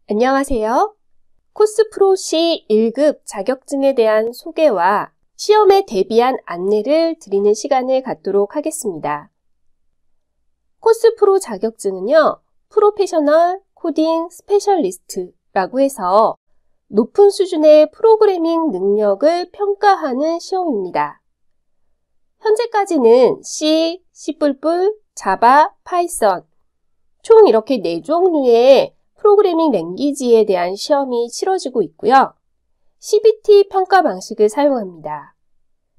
안녕하세요. 코스프로 C 1급 자격증에 대한 소개와 시험에 대비한 안내를 드리는 시간을 갖도록 하겠습니다. 코스프로 자격증은요, 프로페셔널 코딩 스페셜리스트라고 해서 높은 수준의 프로그래밍 능력을 평가하는 시험입니다. 현재까지는 C, C++, 자바, 파이썬 총 이렇게 4종류의 프로그래밍 랭귀지에 대한 시험이 치러지고 있고요. CBT 평가 방식을 사용합니다.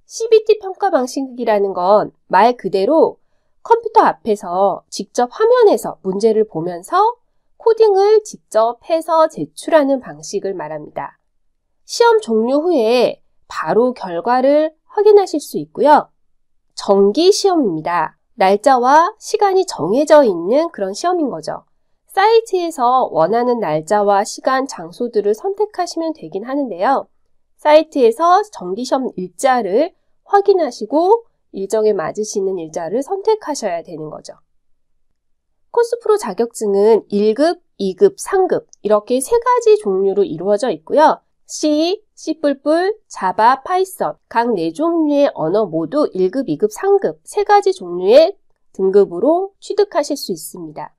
CBT 평가 방식이라는 건 말 그대로 컴퓨터 앞에서 직접 화면에서 문제를 보면서 코딩을 직접 해서 제출하는 방식을 말합니다. 시험 종료 후에 바로 결과를 확인하실 수 있고요. 정기 시험입니다. 날짜와 시간이 정해져 있는 그런 시험인 거죠. 사이트에서 원하는 날짜와 시간, 장소들을 선택하시면 되긴 하는데요. 사이트에서 정기시험 일자를 확인하시고 일정에 맞으시는 일자를 선택하셔야 되는 거죠. 코스프로 자격증은 1급, 2급, 3급 이렇게 3가지 종류로 이루어져 있고요. C, C++, 자바, 파이썬 각 4종류의 언어 모두 1급, 2급, 3급 3가지 종류의 등급으로 취득하실 수 있습니다.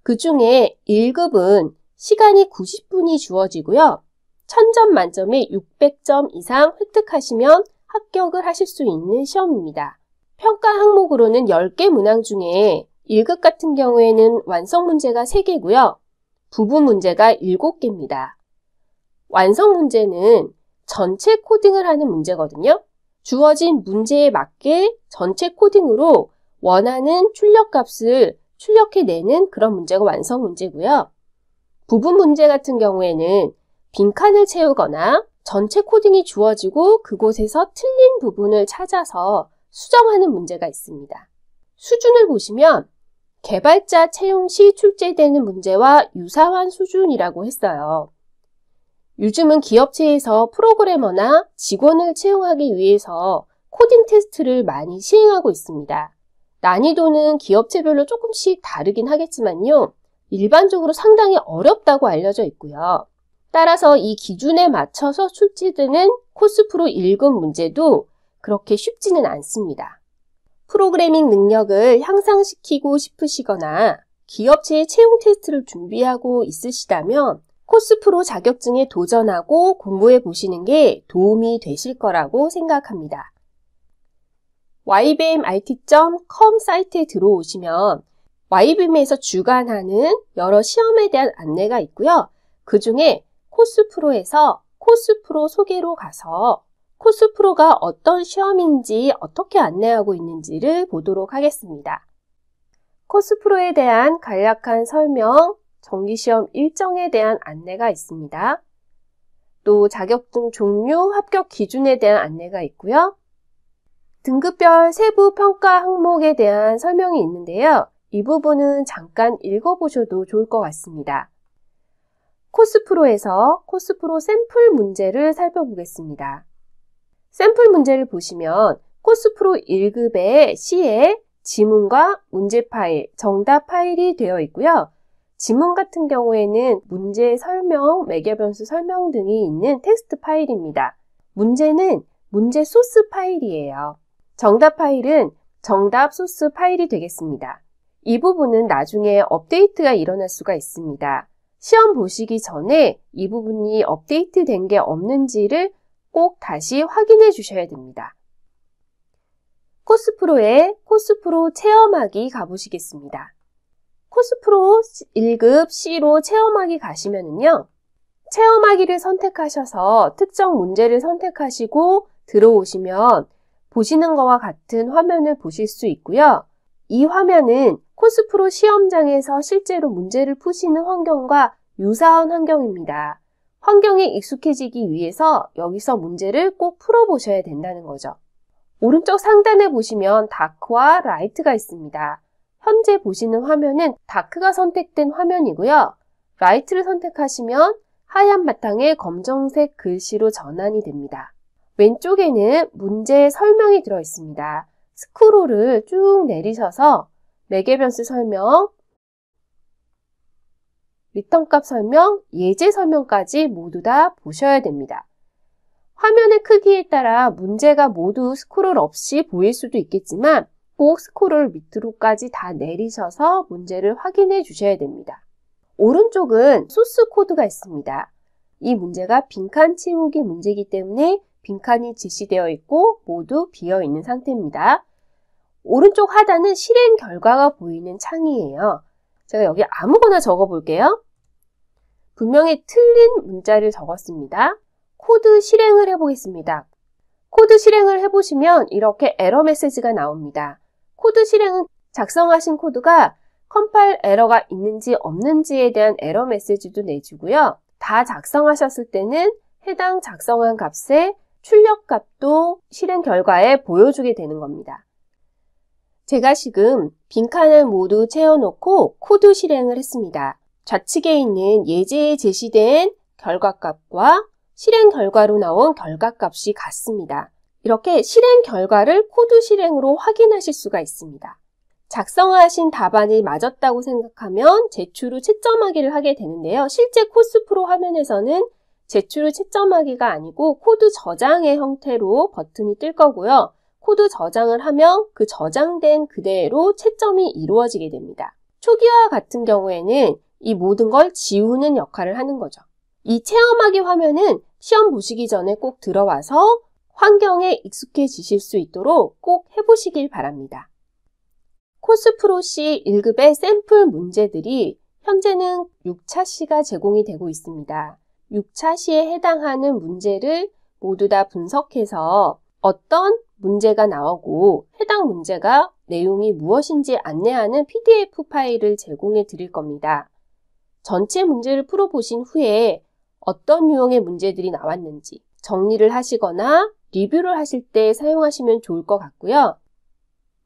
그 중에 1급은 시간이 90분이 주어지고요. 1000점 만점에 600점 이상 획득하시면 합격을 하실 수 있는 시험입니다. 평가 항목으로는 10개 문항 중에 1급 같은 경우에는 완성 문제가 3개고요. 부분 문제가 7개입니다. 완성 문제는 전체 코딩을 하는 문제거든요. 주어진 문제에 맞게 전체 코딩으로 원하는 출력값을 출력해내는 그런 문제가 완성 문제고요. 부분 문제 같은 경우에는 빈칸을 채우거나 전체 코딩이 주어지고 그곳에서 틀린 부분을 찾아서 수정하는 문제가 있습니다. 수준을 보시면 개발자 채용 시 출제되는 문제와 유사한 수준이라고 했어요. 요즘은 기업체에서 프로그래머나 직원을 채용하기 위해서 코딩 테스트를 많이 시행하고 있습니다. 난이도는 기업체별로 조금씩 다르긴 하겠지만요. 일반적으로 상당히 어렵다고 알려져 있고요. 따라서 이 기준에 맞춰서 출제되는 코스프로 1급 문제도 그렇게 쉽지는 않습니다. 프로그래밍 능력을 향상시키고 싶으시거나 기업체의 채용 테스트를 준비하고 있으시다면 코스프로 자격증에 도전하고 공부해 보시는 게 도움이 되실 거라고 생각합니다. ybmrt.com 사이트에 들어오시면 YBM에서 주관하는 여러 시험에 대한 안내가 있고요. 그 중에 코스프로에서 코스프로 소개로 가서 코스프로가 어떤 시험인지 어떻게 안내하고 있는지를 보도록 하겠습니다. 코스프로에 대한 간략한 설명, 정기시험 일정에 대한 안내가 있습니다. 또 자격증 종류, 합격 기준에 대한 안내가 있고요. 등급별 세부 평가 항목에 대한 설명이 있는데요. 이 부분은 잠깐 읽어보셔도 좋을 것 같습니다. 코스프로에서 코스프로 샘플 문제를 살펴보겠습니다. 샘플 문제를 보시면 코스프로 1급의 C에 지문과 문제 파일, 정답 파일이 되어 있고요. 지문 같은 경우에는 문제 설명, 매개변수 설명 등이 있는 텍스트 파일입니다. 문제는 문제 소스 파일이에요. 정답 파일은 정답 소스 파일이 되겠습니다. 이 부분은 나중에 업데이트가 일어날 수가 있습니다. 시험 보시기 전에 이 부분이 업데이트 된 게 없는지를 꼭 다시 확인해 주셔야 됩니다. 코스프로에 코스프로 체험하기 가보시겠습니다. 코스프로 1급 C로 체험하기 가시면은요. 체험하기를 선택하셔서 특정 문제를 선택하시고 들어오시면 보시는 것과 같은 화면을 보실 수 있고요. 이 화면은 코스프로 시험장에서 실제로 문제를 푸시는 환경과 유사한 환경입니다. 환경에 익숙해지기 위해서 여기서 문제를 꼭 풀어보셔야 된다는 거죠. 오른쪽 상단에 보시면 다크와 라이트가 있습니다. 현재 보시는 화면은 다크가 선택된 화면이고요. 라이트를 선택하시면 하얀 바탕에 검정색 글씨로 전환이 됩니다. 왼쪽에는 문제 설명이 들어 있습니다. 스크롤을 쭉 내리셔서 매개변수 설명, 리턴값 설명, 예제 설명까지 모두 다 보셔야 됩니다. 화면의 크기에 따라 문제가 모두 스크롤 없이 보일 수도 있겠지만 꼭 스크롤 밑으로까지 다 내리셔서 문제를 확인해 주셔야 됩니다. 오른쪽은 소스 코드가 있습니다. 이 문제가 빈칸 채우기 문제이기 때문에 빈칸이 제시되어 있고 모두 비어 있는 상태입니다. 오른쪽 하단은 실행 결과가 보이는 창이에요. 제가 여기 아무거나 적어 볼게요. 분명히 틀린 문자를 적었습니다. 코드 실행을 해보겠습니다. 코드 실행을 해보시면 이렇게 에러 메시지가 나옵니다. 코드 실행은 작성하신 코드가 컴파일 에러가 있는지 없는지에 대한 에러 메시지도 내주고요. 다 작성하셨을 때는 해당 작성한 값의 출력값도 실행 결과에 보여주게 되는 겁니다. 제가 지금 빈칸을 모두 채워놓고 코드 실행을 했습니다. 좌측에 있는 예제에 제시된 결과값과 실행 결과로 나온 결과값이 같습니다. 이렇게 실행 결과를 코드 실행으로 확인하실 수가 있습니다. 작성하신 답안이 맞았다고 생각하면 제출 후 채점하기를 하게 되는데요. 실제 코스프로 화면에서는 제출 후 채점하기가 아니고 코드 저장의 형태로 버튼이 뜰 거고요. 코드 저장을 하면 그 저장된 그대로 채점이 이루어지게 됩니다. 초기화 같은 경우에는 이 모든 걸 지우는 역할을 하는 거죠. 이 체험하기 화면은 시험 보시기 전에 꼭 들어와서 환경에 익숙해지실 수 있도록 꼭 해보시길 바랍니다. 코스프로-C 1급의 샘플 문제들이 현재는 6차 시가 제공이 되고 있습니다. 6차 시에 해당하는 문제를 모두 다 분석해서 어떤 문제가 나오고 해당 문제가 내용이 무엇인지 안내하는 PDF 파일을 제공해 드릴 겁니다. 전체 문제를 풀어보신 후에 어떤 유형의 문제들이 나왔는지 정리를 하시거나 리뷰를 하실 때 사용하시면 좋을 것 같고요.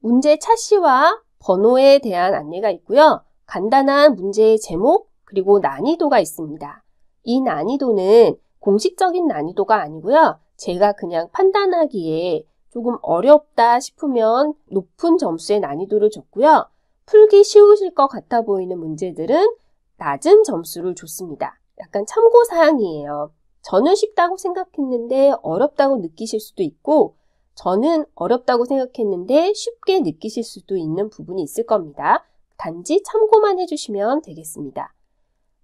문제 차시와 번호에 대한 안내가 있고요. 간단한 문제의 제목 그리고 난이도가 있습니다. 이 난이도는 공식적인 난이도가 아니고요. 제가 그냥 판단하기에 조금 어렵다 싶으면 높은 점수의 난이도를 줬고요. 풀기 쉬우실 것 같아 보이는 문제들은 낮은 점수를 줬습니다. 약간 참고사항이에요. 저는 쉽다고 생각했는데 어렵다고 느끼실 수도 있고 저는 어렵다고 생각했는데 쉽게 느끼실 수도 있는 부분이 있을 겁니다. 단지 참고만 해주시면 되겠습니다.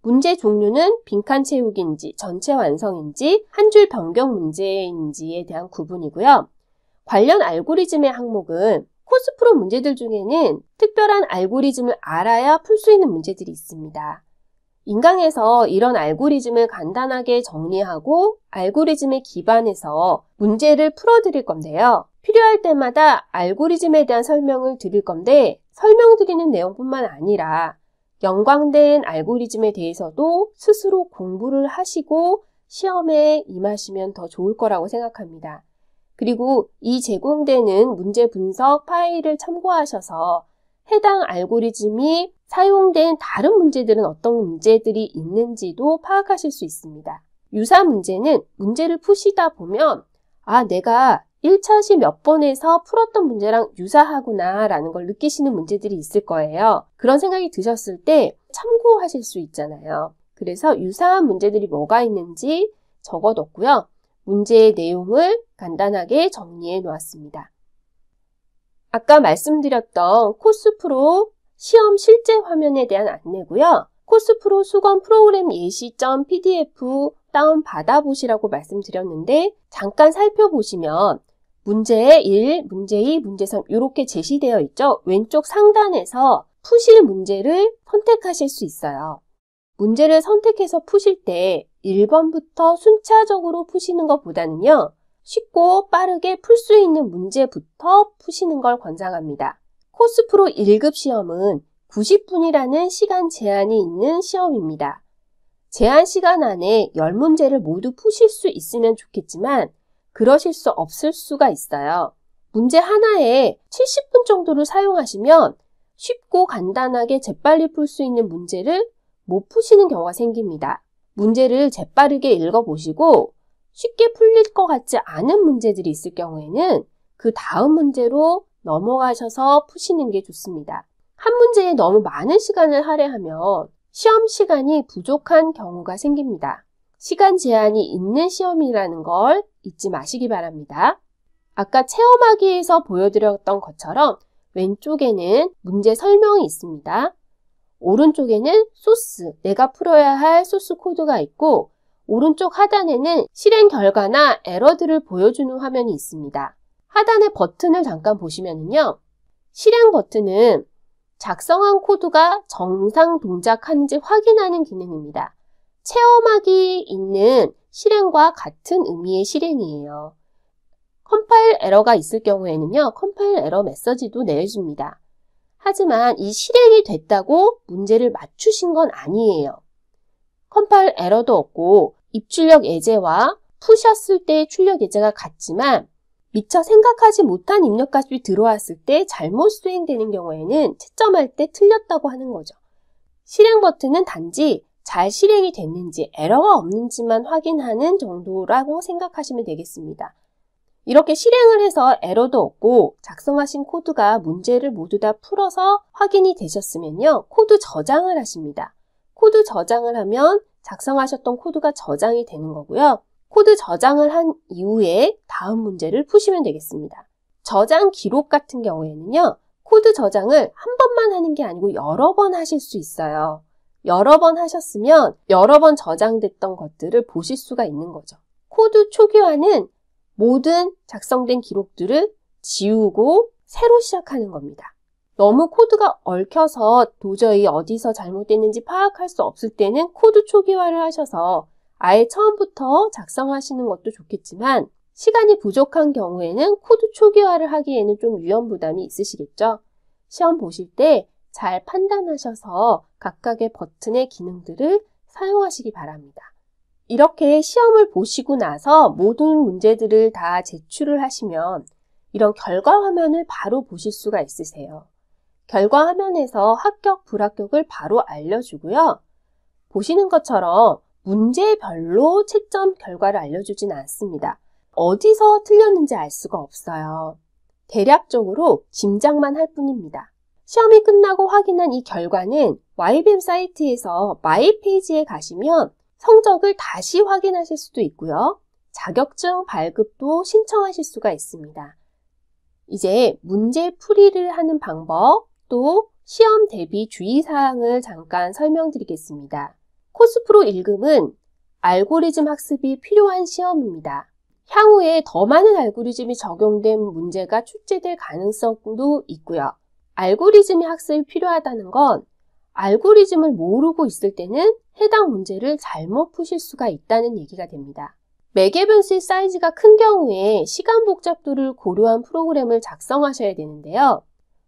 문제 종류는 빈칸 채우기인지 전체 완성인지 한 줄 변경 문제인지에 대한 구분이고요. 관련 알고리즘의 항목은 코스프로 문제들 중에는 특별한 알고리즘을 알아야 풀 수 있는 문제들이 있습니다. 인강에서 이런 알고리즘을 간단하게 정리하고 알고리즘에 기반해서 문제를 풀어드릴 건데요. 필요할 때마다 알고리즘에 대한 설명을 드릴 건데 설명드리는 내용뿐만 아니라 연관된 알고리즘에 대해서도 스스로 공부를 하시고 시험에 임하시면 더 좋을 거라고 생각합니다. 그리고 이 제공되는 문제 분석 파일을 참고하셔서 해당 알고리즘이 사용된 다른 문제들은 어떤 문제들이 있는지도 파악하실 수 있습니다. 유사 문제는 문제를 푸시다 보면 내가 1차 시 몇 번에서 풀었던 문제랑 유사하구나 라는 걸 느끼시는 문제들이 있을 거예요. 그런 생각이 드셨을 때 참고하실 수 있잖아요. 그래서 유사한 문제들이 뭐가 있는지 적어뒀고요. 문제의 내용을 간단하게 정리해 놓았습니다. 아까 말씀드렸던 코스프로 시험 실제 화면에 대한 안내고요. 코스프로 수강 프로그램 예시.pdf 다운 받아보시라고 말씀드렸는데 잠깐 살펴보시면 문제 1, 문제 2, 문제 3 이렇게 제시되어 있죠. 왼쪽 상단에서 푸실 문제를 선택하실 수 있어요. 문제를 선택해서 푸실 때 1번부터 순차적으로 푸시는 것보다는요. 쉽고 빠르게 풀 수 있는 문제부터 푸시는 걸 권장합니다. 코스프로 1급 시험은 90분이라는 시간 제한이 있는 시험입니다. 제한 시간 안에 10문제를 모두 푸실 수 있으면 좋겠지만 그러실 수 없을 수가 있어요. 문제 하나에 70분 정도를 사용하시면 쉽고 간단하게 재빨리 풀 수 있는 문제를 못 푸시는 경우가 생깁니다. 문제를 재빠르게 읽어보시고 쉽게 풀릴 것 같지 않은 문제들이 있을 경우에는 그 다음 문제로 넘어가셔서 푸시는 게 좋습니다. 한 문제에 너무 많은 시간을 할애하면 시험 시간이 부족한 경우가 생깁니다. 시간 제한이 있는 시험이라는 걸 잊지 마시기 바랍니다. 아까 체험하기에서 보여드렸던 것처럼 왼쪽에는 문제 설명이 있습니다. 오른쪽에는 소스, 내가 풀어야 할 소스 코드가 있고 오른쪽 하단에는 실행 결과나 에러들을 보여주는 화면이 있습니다. 하단의 버튼을 잠깐 보시면요. 실행 버튼은 작성한 코드가 정상 동작하는지 확인하는 기능입니다. 체험하기 있는 실행과 같은 의미의 실행이에요. 컴파일 에러가 있을 경우에는요, 컴파일 에러 메시지도 내줍니다. 하지만 이 실행이 됐다고 문제를 맞추신 건 아니에요. 컴파일 에러도 없고 입출력 예제와 푸셨을 때의 출력 예제가 같지만 미처 생각하지 못한 입력값이 들어왔을 때 잘못 수행되는 경우에는 채점할 때 틀렸다고 하는 거죠. 실행 버튼은 단지 잘 실행이 됐는지 에러가 없는지만 확인하는 정도라고 생각하시면 되겠습니다. 이렇게 실행을 해서 에러도 없고 작성하신 코드가 문제를 모두 다 풀어서 확인이 되셨으면요. 코드 저장을 하십니다. 코드 저장을 하면 작성하셨던 코드가 저장이 되는 거고요. 코드 저장을 한 이후에 다음 문제를 푸시면 되겠습니다. 저장 기록 같은 경우에는요. 코드 저장을 한 번만 하는 게 아니고 여러 번 하실 수 있어요. 여러 번 하셨으면 여러 번 저장됐던 것들을 보실 수가 있는 거죠. 코드 초기화는 모든 작성된 기록들을 지우고 새로 시작하는 겁니다. 너무 코드가 얽혀서 도저히 어디서 잘못됐는지 파악할 수 없을 때는 코드 초기화를 하셔서 아예 처음부터 작성하시는 것도 좋겠지만 시간이 부족한 경우에는 코드 초기화를 하기에는 좀 위험 부담이 있으시겠죠? 시험 보실 때 잘 판단하셔서 각각의 버튼의 기능들을 사용하시기 바랍니다. 이렇게 시험을 보시고 나서 모든 문제들을 다 제출을 하시면 이런 결과 화면을 바로 보실 수가 있으세요. 결과 화면에서 합격, 불합격을 바로 알려주고요. 보시는 것처럼 문제별로 채점 결과를 알려주진 않습니다. 어디서 틀렸는지 알 수가 없어요. 대략적으로 짐작만 할 뿐입니다. 시험이 끝나고 확인한 이 결과는 YBM 사이트에서 마이 페이지에 가시면 성적을 다시 확인하실 수도 있고요. 자격증 발급도 신청하실 수가 있습니다. 이제 문제 풀이를 하는 방법, 또 시험 대비 주의사항을 잠깐 설명드리겠습니다. 코스프로 1급은 알고리즘 학습이 필요한 시험입니다. 향후에 더 많은 알고리즘이 적용된 문제가 출제될 가능성도 있고요. 알고리즘의 학습이 필요하다는 건 알고리즘을 모르고 있을 때는 해당 문제를 잘못 푸실 수가 있다는 얘기가 됩니다. 매개 변수의 사이즈가 큰 경우에 시간 복잡도를 고려한 프로그램을 작성하셔야 되는데요.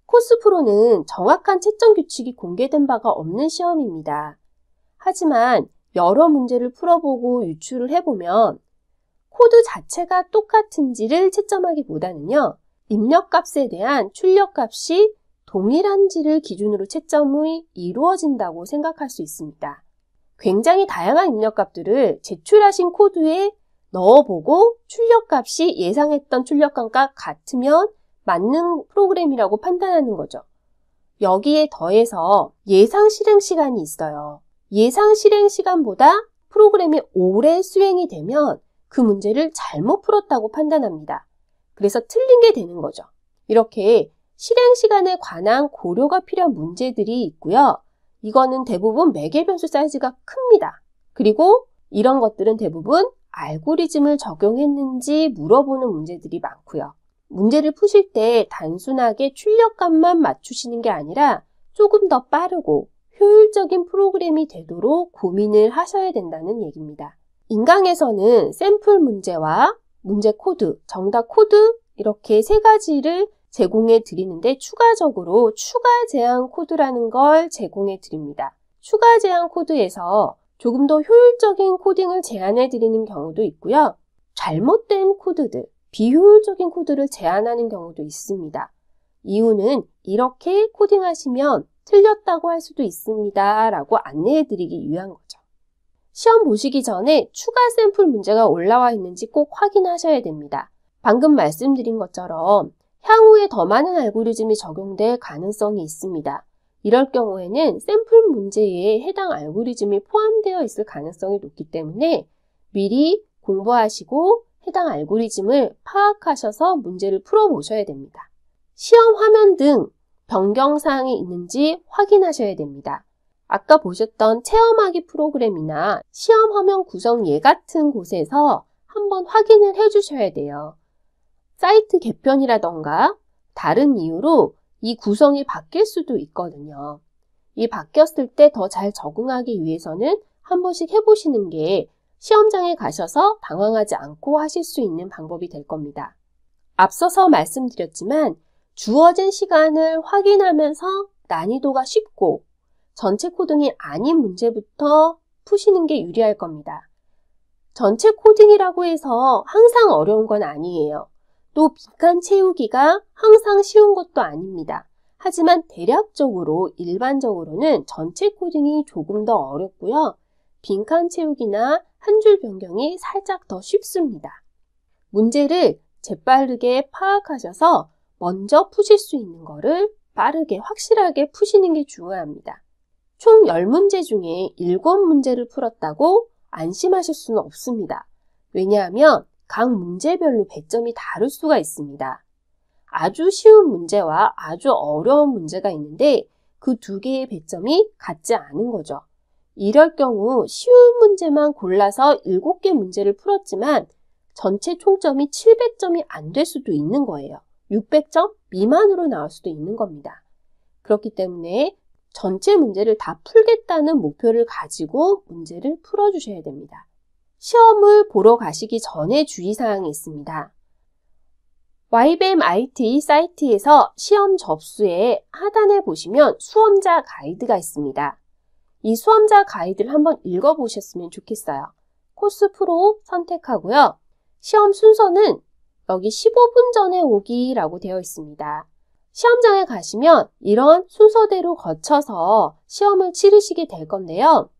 코스프로는 정확한 채점 규칙이 공개된 바가 없는 시험입니다. 하지만 여러 문제를 풀어보고 유출을 해보면 코드 자체가 똑같은지를 채점하기보다는요. 입력값에 대한 출력값이 동일한지를 기준으로 채점이 이루어진다고 생각할 수 있습니다. 굉장히 다양한 입력값들을 제출하신 코드에 넣어보고 출력값이 예상했던 출력값과 같으면 맞는 프로그램이라고 판단하는 거죠. 여기에 더해서 예상 실행 시간이 있어요. 예상 실행 시간보다 프로그램이 오래 수행이 되면 그 문제를 잘못 풀었다고 판단합니다. 그래서 틀린 게 되는 거죠. 이렇게 실행 시간에 관한 고려가 필요한 문제들이 있고요. 이거는 대부분 매개 변수 사이즈가 큽니다. 그리고 이런 것들은 대부분 알고리즘을 적용했는지 물어보는 문제들이 많고요. 문제를 푸실 때 단순하게 출력값만 맞추시는 게 아니라 조금 더 빠르고 효율적인 프로그램이 되도록 고민을 하셔야 된다는 얘기입니다. 인강에서는 샘플 문제와 문제 코드, 정답 코드 이렇게 세 가지를 제공해 드리는데 추가적으로 추가 제한 코드라는 걸 제공해 드립니다. 추가 제한 코드에서 조금 더 효율적인 코딩을 제안해 드리는 경우도 있고요. 잘못된 코드들, 비효율적인 코드를 제안하는 경우도 있습니다. 이유는 이렇게 코딩하시면 틀렸다고 할 수도 있습니다. 라고 안내해 드리기 위한 거죠. 시험 보시기 전에 추가 샘플 문제가 올라와 있는지 꼭 확인하셔야 됩니다. 방금 말씀드린 것처럼 향후에 더 많은 알고리즘이 적용될 가능성이 있습니다. 이럴 경우에는 샘플 문제에 해당 알고리즘이 포함되어 있을 가능성이 높기 때문에 미리 공부하시고 해당 알고리즘을 파악하셔서 문제를 풀어보셔야 됩니다. 시험 화면 등 변경사항이 있는지 확인하셔야 됩니다. 아까 보셨던 체험하기 프로그램이나 시험 화면 구성 예 같은 곳에서 한번 확인을 해주셔야 돼요. 사이트 개편이라던가 다른 이유로 이 구성이 바뀔 수도 있거든요. 이 바뀌었을 때 더 잘 적응하기 위해서는 한 번씩 해보시는 게 시험장에 가셔서 당황하지 않고 하실 수 있는 방법이 될 겁니다. 앞서서 말씀드렸지만 주어진 시간을 확인하면서 난이도가 쉽고 전체 코딩이 아닌 문제부터 푸시는 게 유리할 겁니다. 전체 코딩이라고 해서 항상 어려운 건 아니에요. 또 빈칸 채우기가 항상 쉬운 것도 아닙니다. 하지만 대략적으로 일반적으로는 전체 코딩이 조금 더 어렵고요. 빈칸 채우기나 한 줄 변경이 살짝 더 쉽습니다. 문제를 재빠르게 파악하셔서 먼저 푸실 수 있는 거를 빠르게 확실하게 푸시는 게 중요합니다. 총 10문제 중에 7문제를 풀었다고 안심하실 수는 없습니다. 왜냐하면 각 문제별로 배점이 다를 수가 있습니다. 아주 쉬운 문제와 아주 어려운 문제가 있는데 그 두 개의 배점이 같지 않은 거죠. 이럴 경우 쉬운 문제만 골라서 7개 문제를 풀었지만 전체 총점이 700점이 안 될 수도 있는 거예요. 600점 미만으로 나올 수도 있는 겁니다. 그렇기 때문에 전체 문제를 다 풀겠다는 목표를 가지고 문제를 풀어주셔야 됩니다. 시험을 보러 가시기 전에 주의사항이 있습니다. YBM IT 사이트에서 시험 접수에 하단에 보시면 수험자 가이드가 있습니다. 이 수험자 가이드를 한번 읽어보셨으면 좋겠어요. 코스 프로 선택하고요. 시험 순서는 여기 15분 전에 오기라고 되어 있습니다. 시험장에 가시면 이런 순서대로 거쳐서 시험을 치르시게 될 건데요.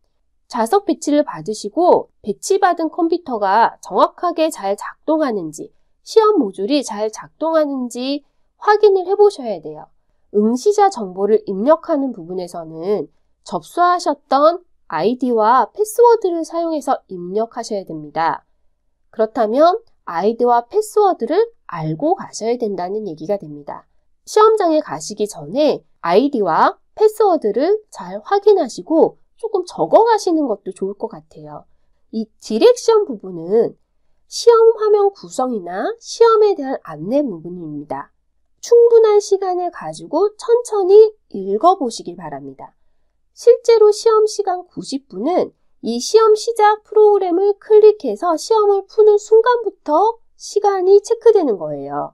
좌석 배치를 받으시고 배치받은 컴퓨터가 정확하게 잘 작동하는지, 시험 모듈이 잘 작동하는지 확인을 해보셔야 돼요. 응시자 정보를 입력하는 부분에서는 접수하셨던 아이디와 패스워드를 사용해서 입력하셔야 됩니다. 그렇다면 아이디와 패스워드를 알고 가셔야 된다는 얘기가 됩니다. 시험장에 가시기 전에 아이디와 패스워드를 잘 확인하시고 조금 적어 가시는 것도 좋을 것 같아요. 이 디렉션 부분은 시험 화면 구성이나 시험에 대한 안내 부분입니다. 충분한 시간을 가지고 천천히 읽어보시길 바랍니다. 실제로 시험 시간 90분은 이 시험 시작 프로그램을 클릭해서 시험을 푸는 순간부터 시간이 체크되는 거예요.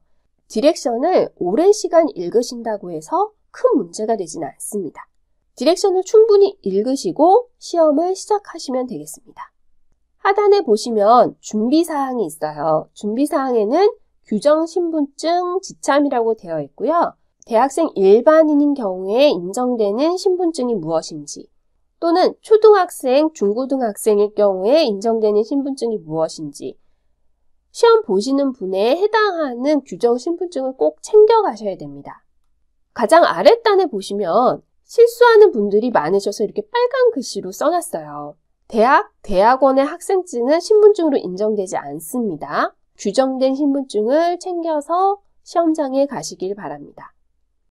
디렉션을 오랜 시간 읽으신다고 해서 큰 문제가 되진 않습니다. 디렉션을 충분히 읽으시고 시험을 시작하시면 되겠습니다. 하단에 보시면 준비사항이 있어요. 준비사항에는 규정신분증 지참이라고 되어 있고요. 대학생 일반인인 경우에 인정되는 신분증이 무엇인지, 또는 초등학생, 중고등학생일 경우에 인정되는 신분증이 무엇인지, 시험 보시는 분에 해당하는 규정 신분증을 꼭 챙겨가셔야 됩니다. 가장 아랫단에 보시면 실수하는 분들이 많으셔서 이렇게 빨간 글씨로 써놨어요. 대학원의 학생증은 신분증으로 인정되지 않습니다. 규정된 신분증을 챙겨서 시험장에 가시길 바랍니다.